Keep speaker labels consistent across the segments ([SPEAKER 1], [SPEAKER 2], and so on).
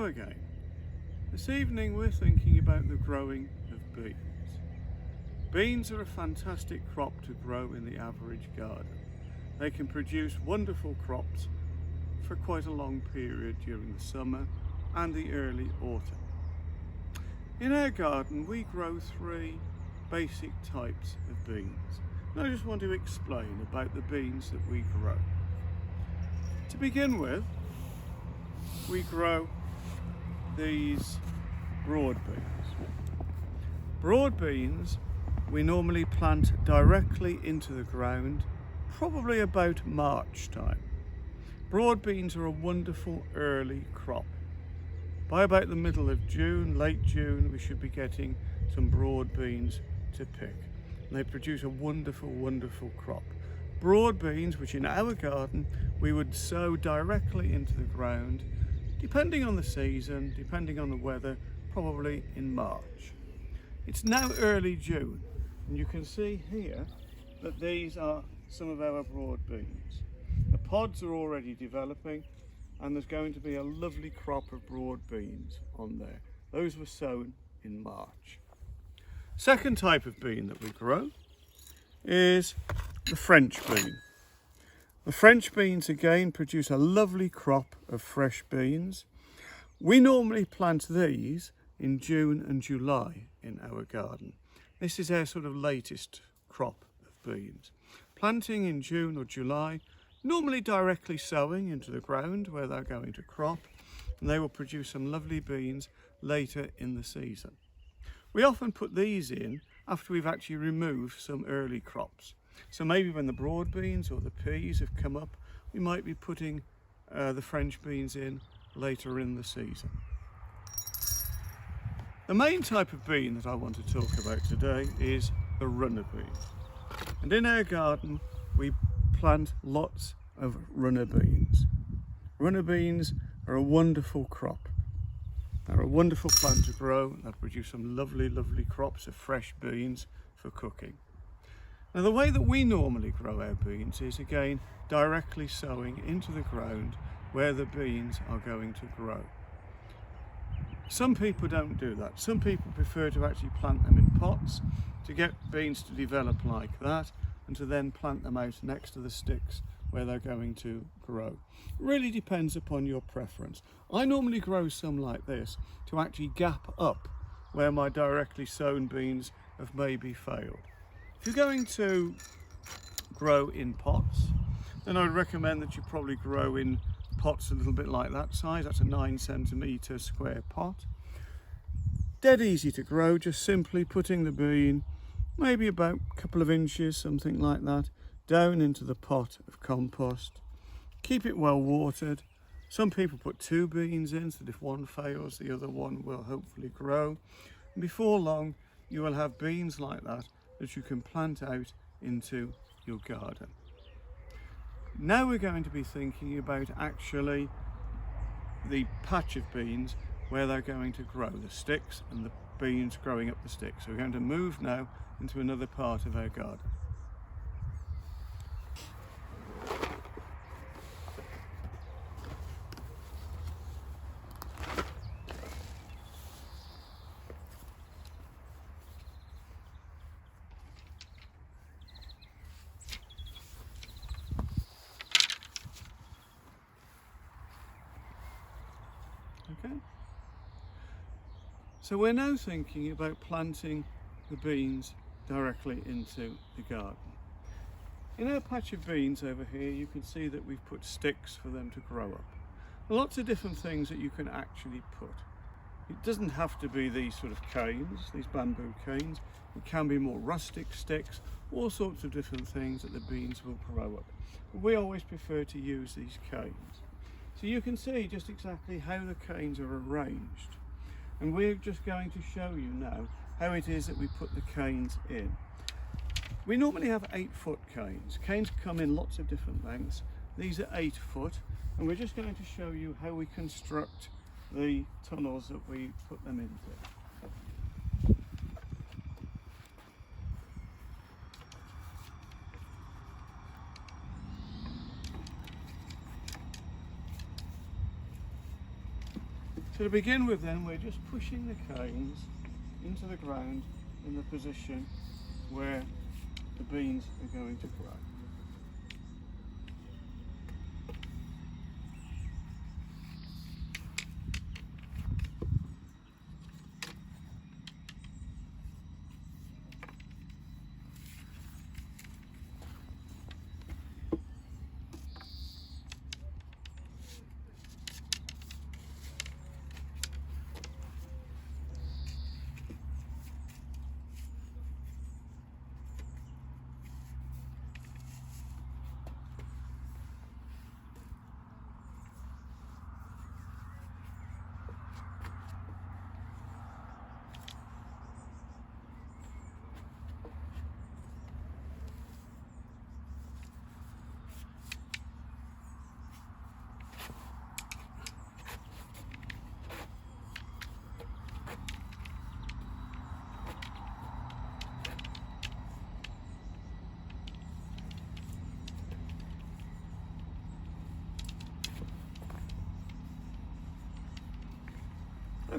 [SPEAKER 1] Hello again. This evening we're thinking about the growing of beans. Beans are a fantastic crop to grow in the average garden. They can produce wonderful crops for quite a long period during the summer and the early autumn. In our garden we grow three basic types of beans. And I just want to explain about the beans that we grow. To begin with, we grow these broad beans. Broad beans we normally plant directly into the ground, probably about March time. Broad beans are a wonderful early crop. By about the middle of June, late June, we should be getting some broad beans to pick. And they produce a wonderful, wonderful crop. Broad beans, which in our garden we would sow directly into the ground, depending on the season, depending on the weather, probably in March. It's now early June, and you can see here that these are some of our broad beans. The pods are already developing, and there's going to be a lovely crop of broad beans on there. Those were sown in March. Second type of bean that we grow is the French bean. The French beans again produce a lovely crop of fresh beans. We normally plant these in June and July in our garden. This is our sort of latest crop of beans. Planting in June or July, normally directly sowing into the ground where they're going to crop, and they will produce some lovely beans later in the season. We often put these in after we've actually removed some early crops. So maybe when the broad beans or the peas have come up, we might be putting the French beans in later in the season. The main type of bean that I want to talk about today is the runner bean. And in our garden we plant lots of runner beans. Runner beans are a wonderful crop. They're a wonderful plant to grow. They'll produce some lovely, lovely crops of fresh beans for cooking. Now the way that we normally grow our beans is again directly sowing into the ground where the beans are going to grow. Some people don't do that. Some people prefer to actually plant them in pots to get beans to develop like that and to then plant them out next to the sticks where they're going to grow. It really depends upon your preference. I normally grow some like this to actually gap up where my directly sown beans have maybe failed. If you're going to grow in pots, then I would recommend that you probably grow in pots a little bit like that size. That's a 9 centimetre square pot. Dead easy to grow, just simply putting the bean maybe about a couple of inches, something like that, down into the pot of compost. Keep it well watered. Some people put 2 beans in so that if one fails, the other one will hopefully grow. And before long, you will have beans like that you can plant out into your garden. Now we're going to be thinking about actually the patch of beans where they're going to grow, the sticks and the beans growing up the sticks. So we're going to move now into another part of our garden. Okay. So we're now thinking about planting the beans directly into the garden. In our patch of beans over here, you can see that we've put sticks for them to grow up. Lots of different things that you can actually put. It doesn't have to be these sort of canes, these bamboo canes. It can be more rustic sticks, all sorts of different things that the beans will grow up. But we always prefer to use these canes. So you can see just exactly how the canes are arranged. And we're just going to show you now how it is that we put the canes in. We normally have 8-foot canes. Canes come in lots of different lengths. These are 8 foot, and we're just going to show you how we construct the tunnels that we put them into. So to begin with then, we're just pushing the canes into the ground in the position where the beans are going to grow.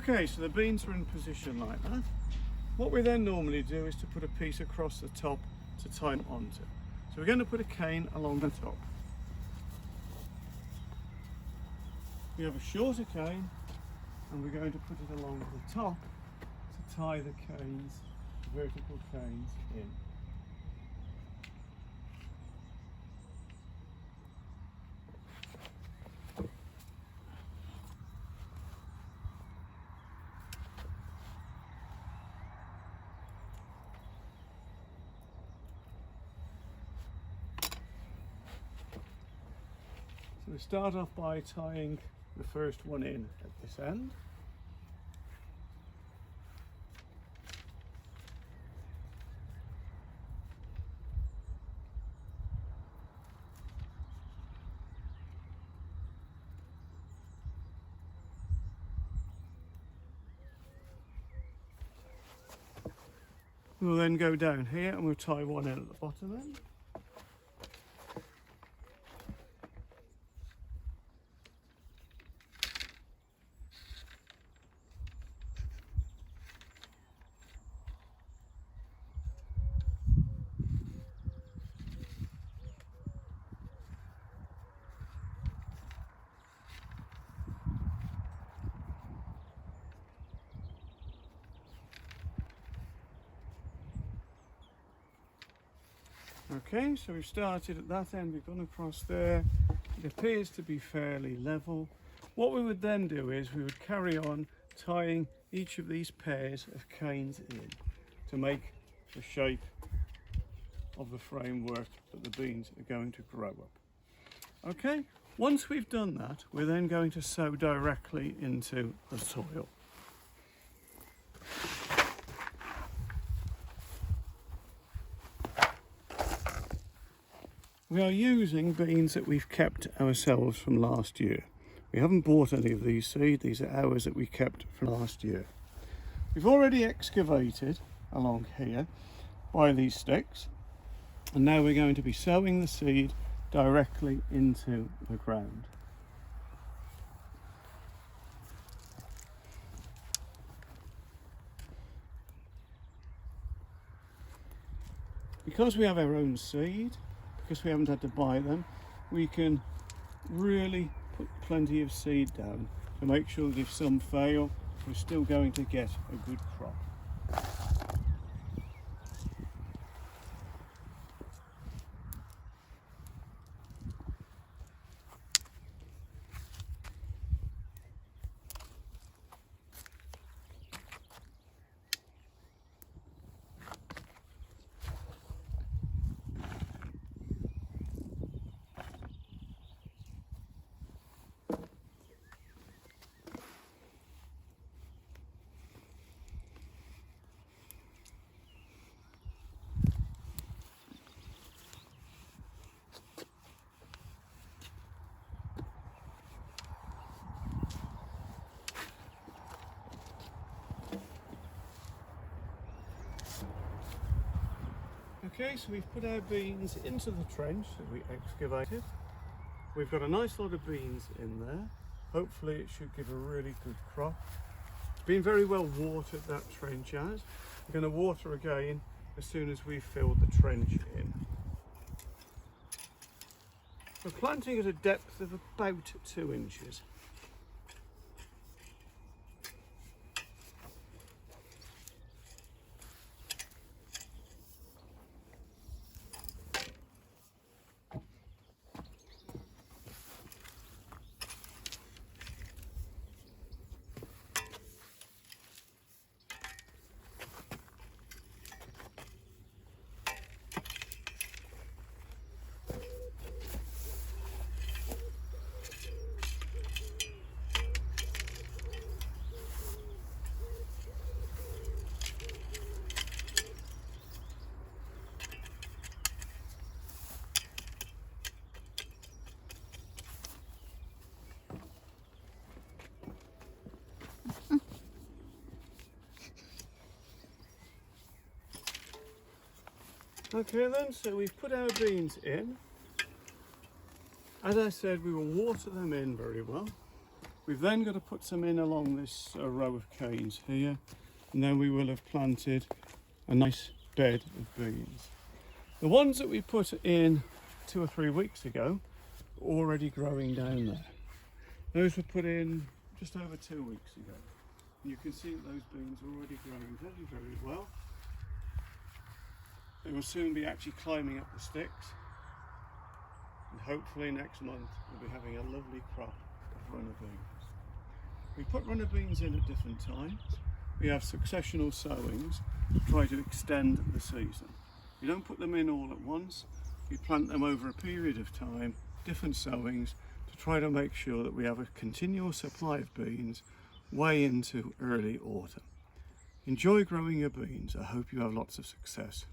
[SPEAKER 1] Okay, so the beans are in position like that. What we then normally do is to put a piece across the top to tie them onto. So we're going to put a cane along the top. We have a shorter cane and we're going to put it along the top to tie the canes, vertical canes in. So we start off by tying the first one in at this end. We'll then go down here and we'll tie one in at the bottom end. Okay, so we've started at that end, we've gone across there. It appears to be fairly level. What we would then do is we would carry on tying each of these pairs of canes in to make the shape of the framework that the beans are going to grow up. Okay, once we've done that, we're then going to sow directly into the soil. We are using beans that we've kept ourselves from last year. We haven't bought any of these seeds, these are ours that we kept from last year. We've already excavated along here by these sticks, and now we're going to be sowing the seed directly into the ground. Because we have our own seed, because we haven't had to buy them, we can really put plenty of seed down to make sure that if some fail, we're still going to get a good crop. Okay, so we've put our beans into the trench that we excavated. We've got a nice lot of beans in there. Hopefully it should give a really good crop. It's been very well watered, that trench has. We're going to water again as soon as we've filled the trench in. We're planting at a depth of about 2 inches. Okay then, so we've put our beans in. As I said, we will water them in very well. We've then got to put some in along this row of canes here, and then we will have planted a nice bed of beans. The ones that we put in 2 or 3 weeks ago are already growing down there. Those were put in just over 2 weeks ago. And you can see that those beans are already growing very, very well. They will soon be actually climbing up the sticks, and hopefully next month we'll be having a lovely crop of runner beans. We put runner beans in at different times. We have successional sowings to try to extend the season. You don't put them in all at once, you plant them over a period of time, different sowings, to try to make sure that we have a continual supply of beans way into early autumn. Enjoy growing your beans. I hope you have lots of success.